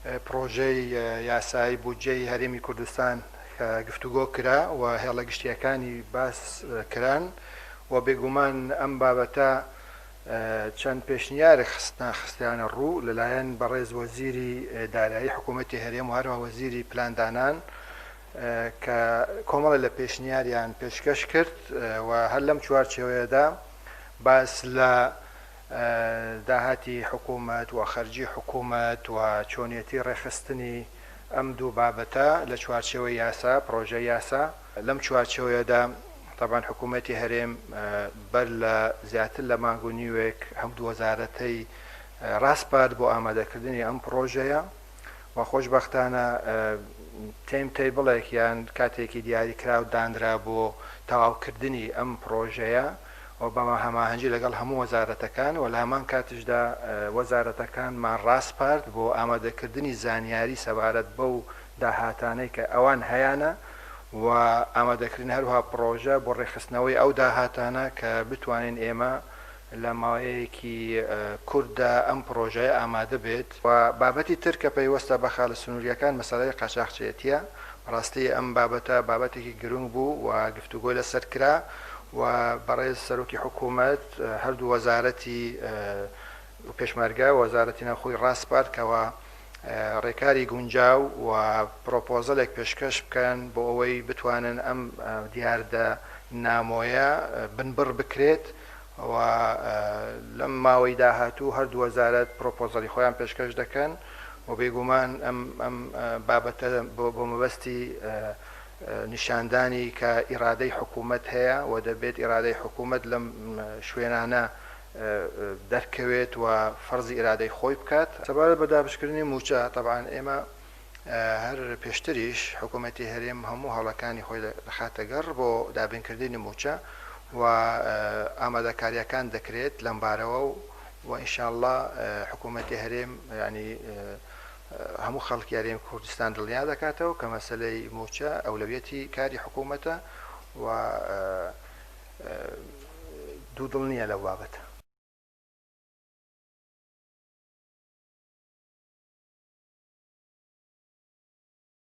پرۆژەی یاسایی بودجەی هەرێمی کوردستان کە گفتوگۆ کرا و هێڵە گشتیەکانی باس کران و بێگومان ئەم بابەتە چەند پێشنیارێک خستیانە ڕوو لەلایەن بەڕێز وەزیری دارایی حکوومەتی هەرێم و هەروە وەزیری پلاندانان کە کۆمەڵە لە پێشنیاریان پێشکەش کرد و هەر لەم چوارچێوەیەدا باس لە داهاتی حکوومەت و خەرجی حکوومەت و چۆنیەتی ڕێخستنی ئەم دوو بابەتە لە چوارچێوەی یاسا پرۆژە یاسا لەم چوارچێوەیەدا طبعاً حکوومەتی هەرێم بەر لە زیاتر لە مانگ و نیوێک هەموو وەزارەتەی ڕاستپات بۆ ئامادەکردنی ئەم پرۆژەیە و خۆشبەختانە تیم تیبڵێکیان کاتێکی دیاری کرا و دانرا بۆ تەواوکردنی ئەم پرۆژەیە و بەمە هەماهەنگی لەگەڵ هەموو وەزارەتەکان و لە هەمان کاتیشدا وەزارەتەکانمان ڕاستپارت بۆ ئامادەکردنی زانیاری سەبارەت بەو داهاتانەی کە ئەوان هەیەە و ئامادەکردن هەروها پرۆژە بۆ ڕێخستنەوەی ئەو داهاتانە کە بتوانین ئێمە لە ماوەیەکی کووردا ئەم پرۆژەیە ئامادە بێت و بابەتی تر کە پەیوەستە بە خاڵە سنووریەکان مەسەلەی قاچاقچێتیە ڕاستی ئەم بابەتە بابەتێکی گرنگ بوو و گفتوگۆی لەسەر کرا و بەڕێز سەرۆکی حکوومەت هەردوو وەزارەتی پێشمەرگە وەزارەتی ناوخۆی ڕاستپارکەوە ڕێکاری گونجاو و پرۆپۆزەلێک پێشکەش بکەن بۆ ئەوەی بتوانن ئەم دیاردە نامۆیە بنبڕ بکرێت و لەم ماوەی داهاتوو هەردوو وەزارەت پرۆپۆزەلی خۆیان پێشکەش دەکەن و بێگومان ئەم بابەتە بۆ مەبەستی نیشاندانی کە ئیرادەی حکوومەت هەیە و دەبێت ئیرادەی حکوومەت لەم شوێنانە دەرکەوێت و فەرزی ئیرادەی خۆی بکات سەبارەت بە دابشکردنی موچە طبعاً ئێمە هەر پێشتریش حکوومەتی هەرێم هەموو هەڵەکانی خۆی دەخاتەگەڕ بۆ دابینکردنی موچە و ئامادەکاریەکان دەکرێت لەم بارەوە و ئینشاءالله حکوومەتی هەرێم ینی هەموو خەڵکی هەرێمی کوردستان دڵنیا دەکاتەوە کە مەسەلەی موچە ئەولەویەتی کاری حکوومەتە و دوو دڵ نییە لەو بابەتە.